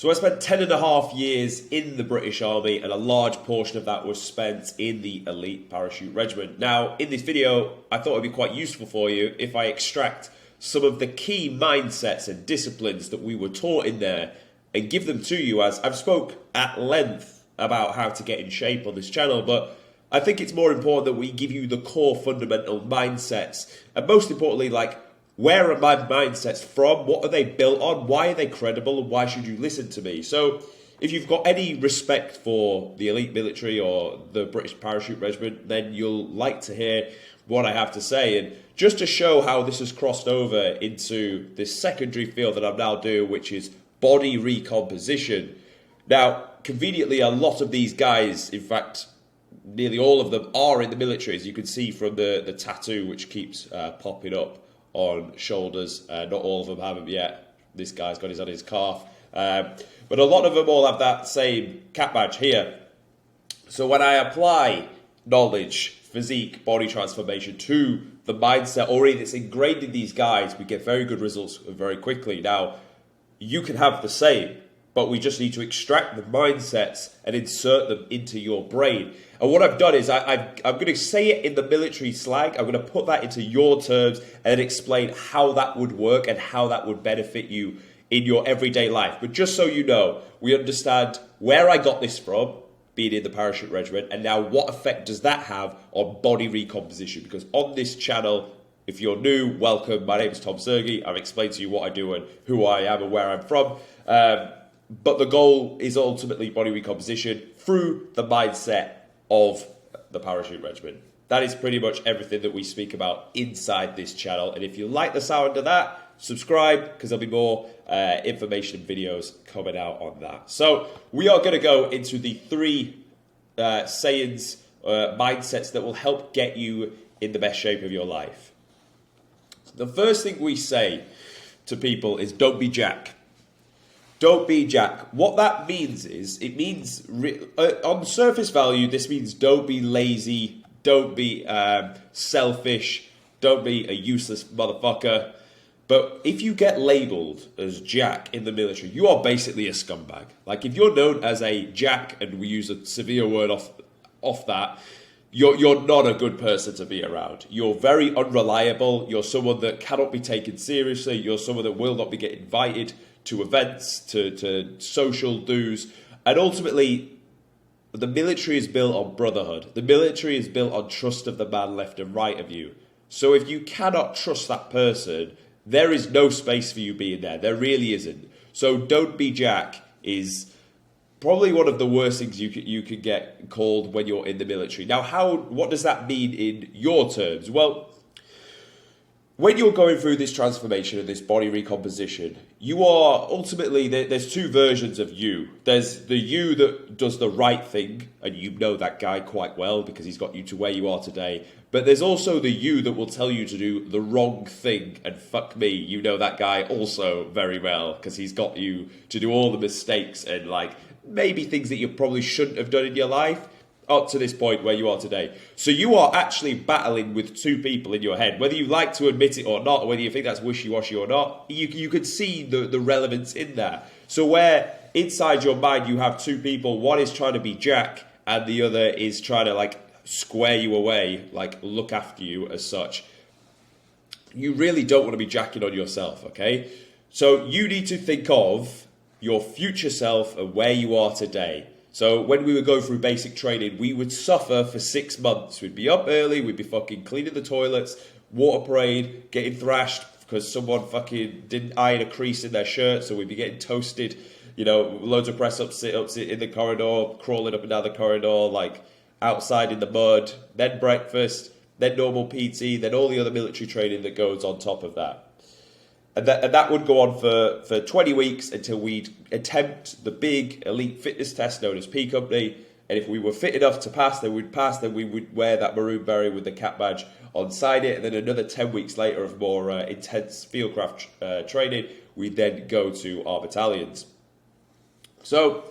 So I spent 10.5 years in the British Army, and a large portion of that was spent in the Elite Parachute Regiment. Now, in this video, I thought it'd be quite useful for you if I extract some of the key mindsets and disciplines that we were taught in there and give them to you, as I've spoke at length about how to get in shape on this channel, but I think it's more important that we give you the core fundamental mindsets, and most importantly, like, where are my mindsets from? What are they built on? Why are they credible? And why should you listen to me? So if you've got any respect for the elite military or the British Parachute Regiment, then you'll like to hear what I have to say. And just to show how this has crossed over into this secondary field that I'm now doing, which is body recomposition. Now, conveniently, a lot of these guys, in fact, nearly all of them are in the military, as you can see from the tattoo, which keeps popping up on shoulders. Not all of them have them yet. This guy's got his on his calf. But a lot of them all have that same cap badge here. So when I apply knowledge, physique, body transformation to the mindset already that's ingrained in these guys, we get very good results very quickly. Now, you can have the same, but we just need to extract the mindsets and insert them into your brain. And what I've done is I'm going to say it in the military slang. I'm going to put that into your terms and explain how that would work and how that would benefit you in your everyday life. But just so you know, we understand where I got this from, being in the Parachute Regiment, and now what effect does that have on body recomposition? Because on this channel, if you're new, welcome. My name is Tom Sergi. I've explained to you what I do and who I am and where I'm from. But the goal is ultimately body recomposition through the mindset of the Parachute Regiment. That is pretty much everything that we speak about inside this channel. And if you like the sound of that, subscribe, because there'll be more information and videos coming out on that. So we are going to go into the three sayings, mindsets that will help get you in the best shape of your life. The first thing we say to people is don't be Jack. Don't be Jack. What that means is, it means, on surface value, this means don't be lazy, don't be selfish, don't be a useless motherfucker. But if you get labelled as Jack in the military, you are basically a scumbag. Like, if you're known as a Jack, and we use a severe word off that, you're not a good person to be around. You're very unreliable. You're someone that cannot be taken seriously. You're someone that will not be get invited to events, to social dues. And ultimately, the military is built on brotherhood. The military is built on trust of the man left and right of you. So if you cannot trust that person, there is no space for you being there. There really isn't. So don't be Jack is probably one of the worst things you could get called when you're in the military. Now, what does that mean in your terms? Well, when you're going through this transformation and this body recomposition, you are ultimately, there's two versions of you. There's the you that does the right thing, and you know that guy quite well because he's got you to where you are today. But there's also the you that will tell you to do the wrong thing, and fuck me, you know that guy also very well because he's got you to do all the mistakes and like maybe things that you probably shouldn't have done in your life up to this point where you are today. So you are actually battling with two people in your head, whether you like to admit it or not, or whether you think that's wishy-washy or not. You could see the relevance in that. So where inside your mind you have two people, one is trying to be Jack and the other is trying to like square you away, like look after you as such. You really don't want to be jacking on yourself, okay? So you need to think of your future self and where you are today. So when we would go through basic training, we would suffer for 6 months. We'd be up early, we'd be fucking cleaning the toilets, water parade, getting thrashed because someone fucking didn't iron a crease in their shirt, so we'd be getting toasted, you know, loads of press-ups, sit-ups in the corridor, crawling up and down the corridor, like outside in the mud, then breakfast, then normal PT, then all the other military training that goes on top of that. And that would go on for 20 weeks until we'd attempt the big elite fitness test known as P Company. And if we were fit enough to pass, then we'd pass, then we would wear that maroon beret with the cap badge inside it. And then another 10 weeks later of more intense fieldcraft training, we'd then go to our battalions. So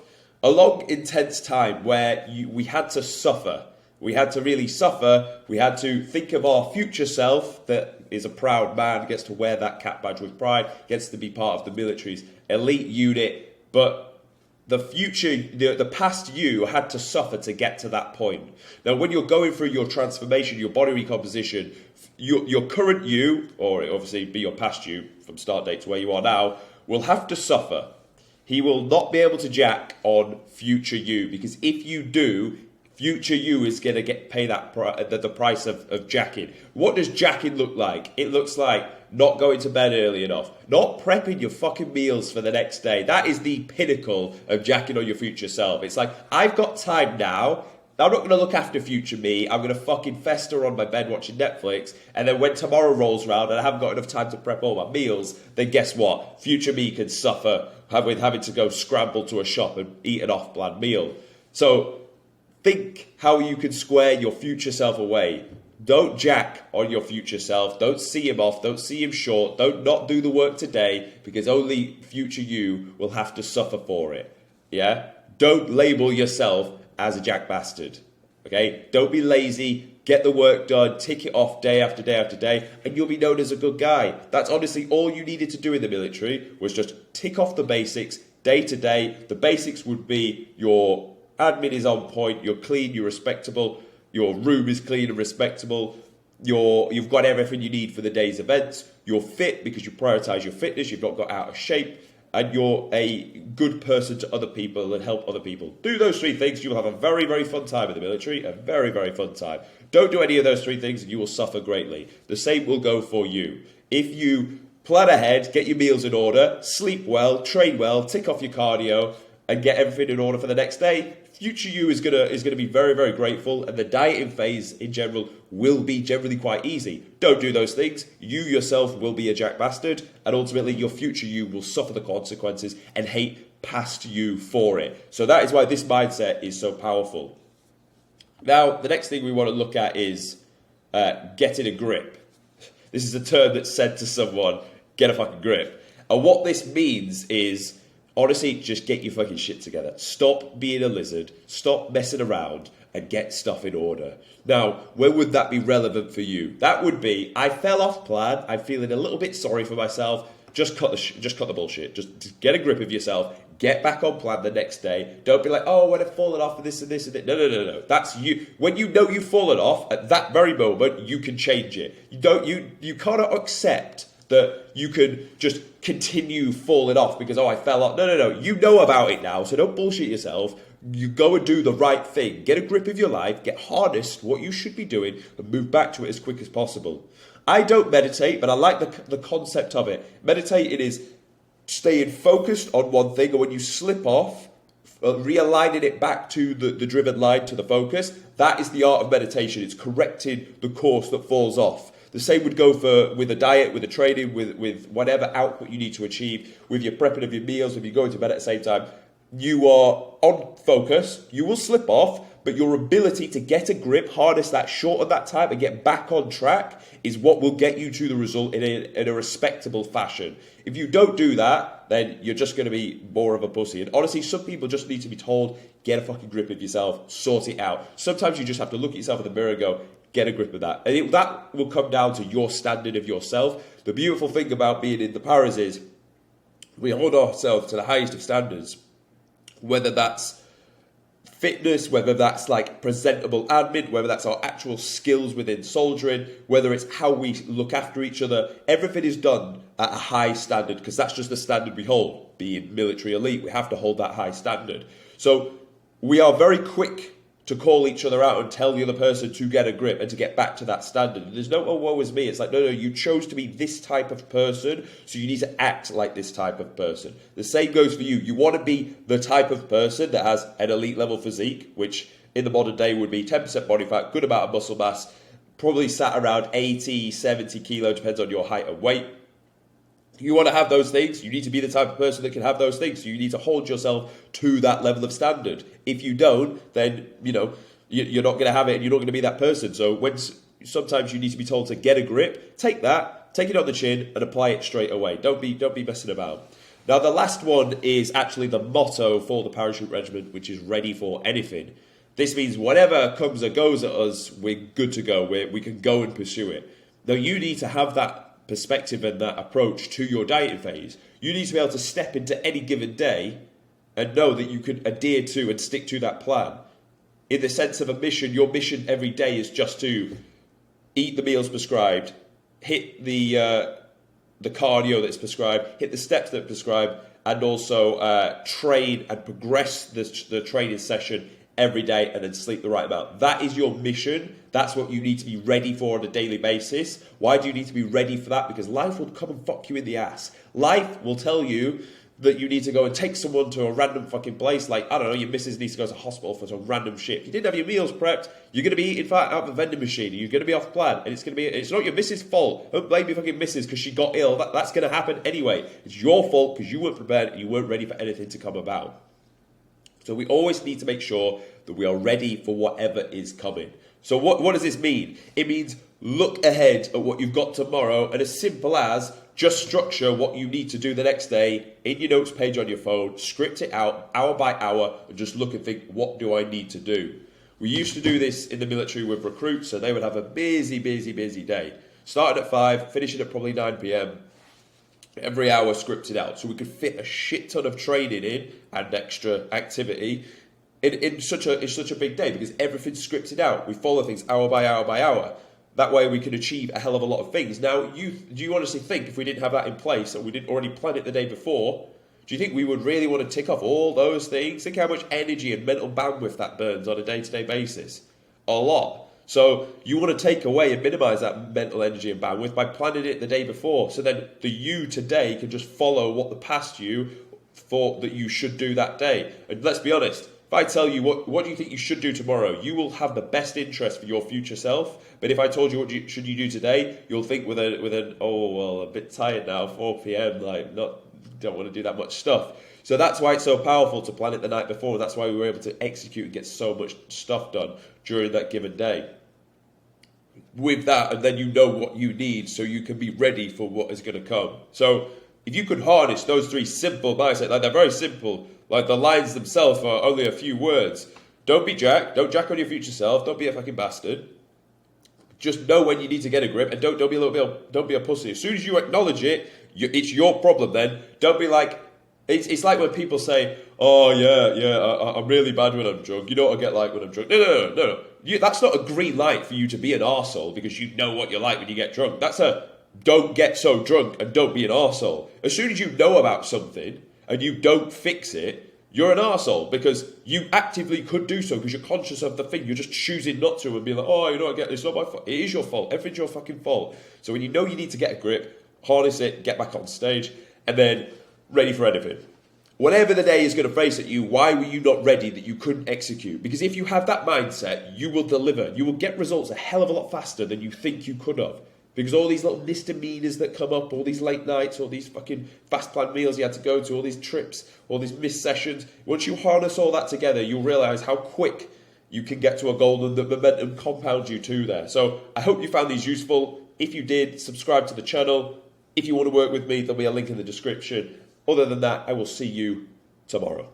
a long, intense time where we had to suffer. We had to really suffer. We had to think of our future self that is a proud man, gets to wear that cap badge with pride, gets to be part of the military's elite unit. But the past you had to suffer to get to that point. Now, when you're going through your transformation, your body recomposition, your current you, or obviously be your past you from start date to where you are now, will have to suffer. He will not be able to jack on future you, because if you do, future you is going to pay the price of jacking. What does jacking look like? It looks like not going to bed early enough, not prepping your fucking meals for the next day. That is the pinnacle of jacking on your future self. It's like, I've got time now. I'm not going to look after future me. I'm going to fucking fester on my bed watching Netflix. And then when tomorrow rolls around and I haven't got enough time to prep all my meals, then guess what? Future me can suffer with having to go scramble to a shop and eat an off-plan meal. So think how you can square your future self away. Don't jack on your future self. Don't see him off. Don't see him short. Don't not do the work today, because only future you will have to suffer for it. Yeah? Don't label yourself as a jack bastard. Okay? Don't be lazy. Get the work done. Tick it off day after day after day, and you'll be known as a good guy. That's honestly all you needed to do in the military, was just tick off the basics day to day. The basics would be your admin is on point, you're clean, you're respectable, your room is clean and respectable, you've got everything you need for the day's events, you're fit because you prioritize your fitness, you've not got out of shape, and you're a good person to other people and help other people. Do those three things, you will have a very, very fun time in the military, a very, very fun time. Don't do any of those three things and you will suffer greatly. The same will go for you. If you plan ahead, get your meals in order, sleep well, train well, tick off your cardio, and get everything in order for the next day, future you is gonna be very, very grateful, and the dieting phase in general will be generally quite easy. Don't do those things. You yourself will be a jack bastard, and ultimately your future you will suffer the consequences and hate past you for it. So that is why this mindset is so powerful. Now, the next thing we want to look at is getting a grip. This is a term that's said to someone, get a fucking grip. And what this means is, honestly, just get your fucking shit together. Stop being a lizard. Stop messing around and get stuff in order. Now, when would that be relevant for you? That would be, I fell off plan. I'm feeling a little bit sorry for myself. Just cut the bullshit. Just get a grip of yourself. Get back on plan the next day. Don't be like, oh, when I've fallen off for this and this and that. No. That's you. When you know you've fallen off, at that very moment, you can change it. You cannot accept that you can just continue falling off because, I fell off. No. You know about it now, so don't bullshit yourself. You go and do the right thing. Get a grip of your life, get harnessed what you should be doing, and move back to it as quick as possible. I don't meditate, but I like the concept of it. Meditating is staying focused on one thing, and when you slip off, realigning it back to the driven line, to the focus. That is the art of meditation. It's correcting the course that falls off. The same would go with a diet, with a training, with whatever output you need to achieve, with your prepping of your meals, if you're going to bed at the same time. You are on focus, you will slip off, but your ability to get a grip, harness that short of that time and get back on track is what will get you to the result in a respectable fashion. If you don't do that, then you're just going to be more of a pussy. And honestly, some people just need to be told, get a fucking grip of yourself, sort it out. Sometimes you just have to look at yourself in the mirror and go, get a grip of that. And that will come down to your standard of yourself. The beautiful thing about being in the paras is we hold ourselves to the highest of standards, whether that's fitness, whether that's like presentable admin, whether that's our actual skills within soldiering, whether it's how we look after each other. Everything is done at a high standard because that's just the standard we hold. Being military elite, we have to hold that high standard. So we are very quick to call each other out and tell the other person to get a grip and to get back to that standard. And there's no, oh, woe is me. It's like, no, you chose to be this type of person, so you need to act like this type of person. The same goes for you. You want to be the type of person that has an elite level physique, which in the modern day would be 10% body fat, good amount of muscle mass, probably sat around 80, 70 kilo, depends on your height and weight. You want to have those things, you need to be the type of person that can have those things. So you need to hold yourself to that level of standard. If you don't, then, you're not going to have it and you're not going to be that person. So sometimes you need to be told to get a grip, take it on the chin and apply it straight away. Don't be messing about. Now, the last one is actually the motto for the Parachute Regiment, which is ready for anything. This means whatever comes or goes at us, we're good to go. We can go and pursue it. Now, you need to have that perspective and that approach to your dieting phase. You need to be able to step into any given day and know that you can adhere to and stick to that plan. In the sense of a mission, your mission every day is just to eat the meals prescribed, hit the cardio that's prescribed, hit the steps that are prescribed, and also train and progress the training session every day, and then sleep the right amount. That is your mission. That's what you need to be ready for on a daily basis. Why do you need to be ready for that? Because life will come and fuck you in the ass. Life will tell you that you need to go and take someone to a random fucking place, like, I don't know, your missus needs to go to hospital for some random shit. If you didn't have your meals prepped, you're going to be eating fat out of the vending machine, you're going to be off plan, and it's not your missus' fault. Don't blame your fucking missus because she got ill. That's going to happen anyway. It's your fault because you weren't prepared and you weren't ready for anything to come about. So we always need to make sure that we are ready for whatever is coming. So what does this mean? It means look ahead at what you've got tomorrow, and as simple as just structure what you need to do the next day in your notes page on your phone, script it out hour by hour, and just look and think, what do I need to do? We used to do this in the military with recruits, so they would have a busy day. Started at 5, finishing at probably 9 p.m. Every hour scripted out, so we could fit a shit ton of training in and extra activity in such a big day, because everything's scripted out. We follow things hour by hour by hour. That way we can achieve a hell of a lot of things. Now, do you honestly think if we didn't have that in place and we didn't already plan it the day before, do you think we would really want to tick off all those things? Think how much energy and mental bandwidth that burns on a day-to-day basis. A lot. So you want to take away and minimize that mental energy and bandwidth by planning it the day before. So then the you today can just follow what the past you thought that you should do that day. And let's be honest, if I tell you what do you think you should do tomorrow, you will have the best interest for your future self. But if I told you what should you do today, you'll think with an oh well, a bit tired now, 4 p.m. Don't want to do that much stuff. So that's why it's so powerful to plan it the night before. That's why we were able to execute and get so much stuff done during that given day. With that, and then you know what you need, so you can be ready for what is going to come. So if you could harness those 3 simple mindsets, like they're very simple. Like the lines themselves are only a few words. Don't be Jack. Don't Jack on your future self. Don't be a fucking bastard. Just know when you need to get a grip, and don't be a pussy. As soon as you acknowledge it, it's your problem. Then don't be like. It's like when people say, "Oh yeah, I'm really bad when I'm drunk." You know what I get like when I'm drunk? No. That's not a green light for you to be an arsehole because you know what you're like when you get drunk. That's a don't get so drunk and don't be an arsehole. As soon as you know about something and you don't fix it, you're an arsehole because you actively could do so because you're conscious of the thing. You're just choosing not to and be like, oh, you know what, it's not my fault. It is your fault. Everything's your fucking fault. So when you know you need to get a grip, harness it, get back on stage, and then ready for anything. Whatever the day is going to face at you, why were you not ready that you couldn't execute? Because if you have that mindset, you will deliver. You will get results a hell of a lot faster than you think you could have. Because all these little misdemeanors that come up, all these late nights, all these fucking fast planned meals you had to go to, all these trips, all these missed sessions, once you harness all that together, you'll realise how quick you can get to a goal and the momentum compounds you to there. So I hope you found these useful. If you did, subscribe to the channel. If you want to work with me, there'll be a link in the description. Other than that, I will see you tomorrow.